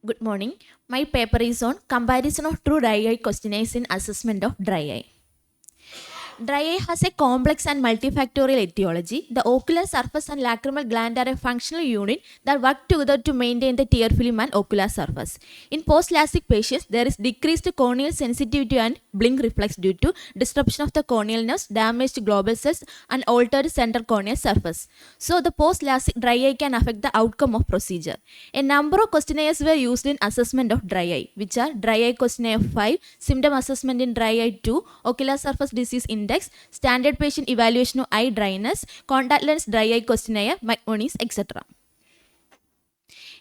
Good morning. My paper is on comparison of true dry eye questionnaires in assessment of dry eye. Dry eye has a complex and multifactorial etiology. The ocular surface and lacrimal gland are a functional unit that work together to maintain the tear film and ocular surface. In post-LASIK patients, there is decreased corneal sensitivity and blink reflex due to disruption of the corneal nerves, damaged global cells, and altered center corneal surface. So, the post-LASIK dry eye can affect the outcome of procedure. A number of questionnaires were used in assessment of dry eye, which are Dry Eye Questionnaire 5, Symptom Assessment in Dry Eye 2, Ocular Surface Disease Index, Standard Patient Evaluation of Eye Dryness, Contact Lens Dry Eye Questionnaire, McMoney's, etc.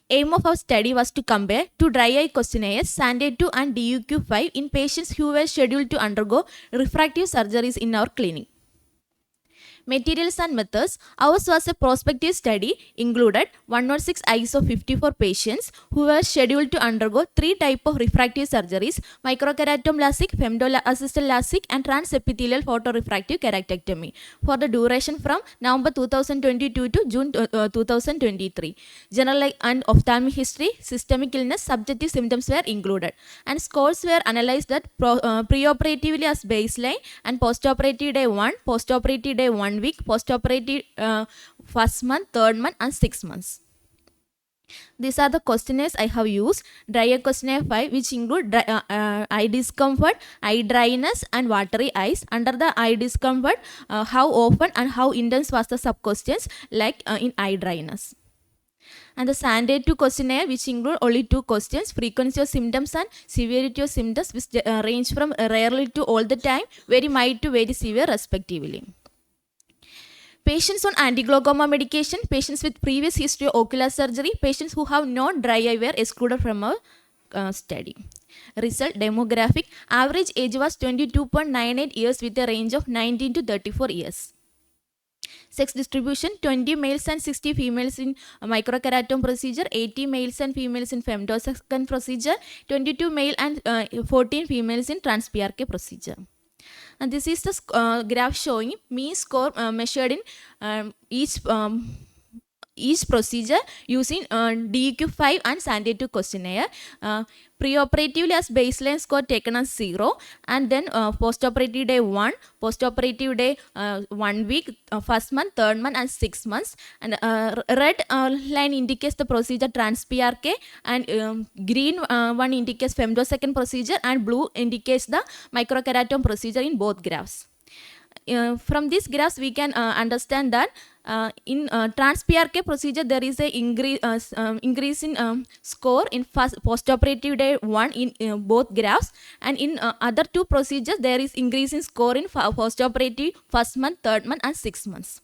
Aim of our study was to compare two dry eye questionnaires, SANDE2 and DUQ5, in patients who were scheduled to undergo refractive surgeries in our clinic. Materials and methods. Ours was a prospective study, included 106 eyes of 54 patients who were scheduled to undergo three types of refractive surgeries: microkeratome LASIK, femto-assisted LASIK, and transepithelial photorefractive keratectomy for the duration from November 2022 to June 2023. General and ophthalmic history, systemic illness, subjective symptoms were included, and scores were analyzed at preoperatively as baseline and postoperative day 1, postoperative day 1 week, postoperative first month, third month, and 6 months. These are the questionnaires I have used. Dry eye questionnaire 5, which include eye discomfort, eye dryness, and watery eyes. Under the eye discomfort, how often and how intense was the sub-questions like in eye dryness. And the SANDE2 questionnaire, which include only two questions: frequency of symptoms and severity of symptoms, which range from rarely to all the time, very mild to very severe respectively. Patients on anti-glaucoma medication, patients with previous history of ocular surgery, patients who have no dry eye were excluded from our study. Result: demographic. Average age was 22.98 years with a range of 19 to 34 years. Sex distribution: 20 males and 60 females in microkeratome procedure, 80 males and females in femtosecond procedure, 22 male and 14 females in trans-PRK procedure. And this is the graph showing mean score measured in each procedure using DEQ5 and SANDE2 questionnaire. Preoperatively as baseline score taken as 0, and then postoperative day 1, postoperative day 1 week, first month, third month, and 6 months. And red line indicates the procedure trans-PRK, and green one indicates femtosecond procedure, and blue indicates the microkeratome procedure in both graphs. From these graphs, we can understand that in trans-PRK procedure, there is a increase in score in postoperative day 1 in both graphs, and in other two procedures, there is increase in score in postoperative first month, third month, and 6 months.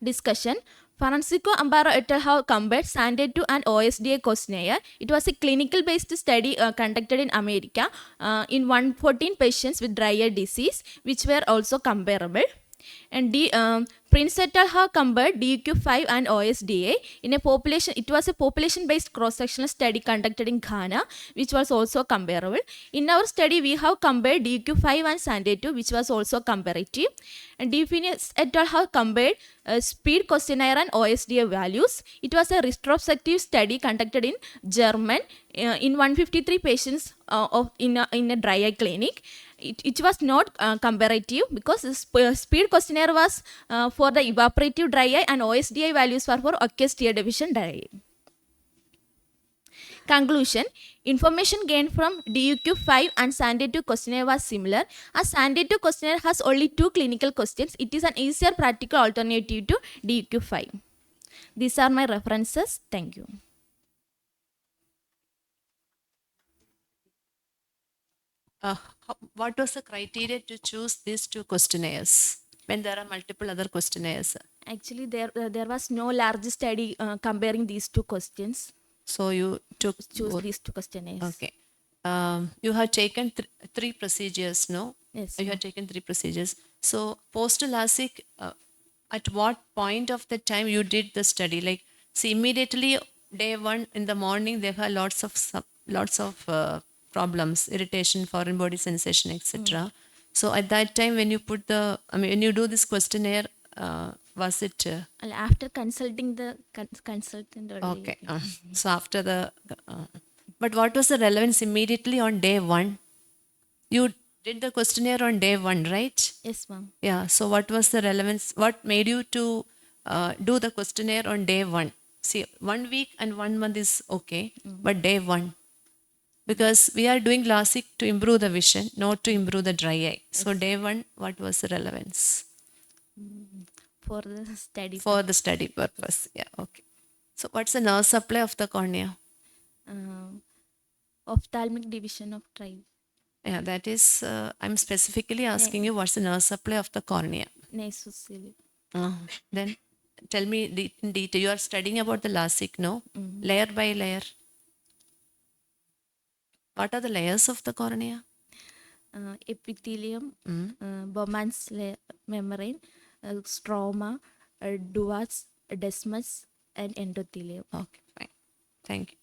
Discussion. Francisco Amparo et al. Have compared SANDE2 and OSDA questionnaire. It was a clinical-based study conducted in America in 114 patients with dry eye disease, which were also comparable. And Prince et al. Have compared DQ5 and OSDA in a population. It was a population-based cross-sectional study conducted in Ghana, which was also comparable. In our study, we have compared DQ5 and SANDE2, which was also comparative. And Definies et al. Have compared speed questionnaire and OSDA values. It was a retrospective study conducted in German in 153 patients in a dry eye clinic. It was not comparative because the speed questionnaire was for the evaporative dry eye, and OSDI values were for aqueous tear deficient dry eye. Conclusion. Information gained from DUQ5 and SANDE2 questionnaire was similar. As SANDE2 questionnaire has only two clinical questions, it is an easier practical alternative to DUQ5. These are my references. Thank you. What was the criteria to choose these two questionnaires when there are multiple other questionnaires? Actually, there was no large study comparing these two questions. So you took Choose these two questionnaires. Okay. You have taken three procedures, no? Yes. You have taken three procedures. So post-LASIK, at what point of the time you did the study? Like, see, immediately day 1 in the morning, they have lots of problems, irritation, foreign body sensation, etc. So at that time, when you when you do this questionnaire, was it? After consulting the consultant only. Okay. So after the. But what was the relevance immediately on day one? You did the questionnaire on day one, right? Yes, ma'am. Yeah. So what was the relevance? What made you to do the questionnaire on day one? See, 1 week and 1 month is okay, but day one, because we are doing LASIK to improve the vision, not to improve the dry eye. So day one, what was the relevance? For the study. For the study purpose. Yeah. Okay. So what's the nerve supply of the cornea? Ophthalmic division of tribe. Yeah, that is. I'm specifically asking you what's the nerve supply of the cornea. Nasociliary. Then tell me in detail. You are studying about the LASIK, no? Layer by layer. What are the layers of the cornea? Epithelium, Bowman's membrane, stroma, duas, desmus, and endothelium. Okay, fine. Thank you.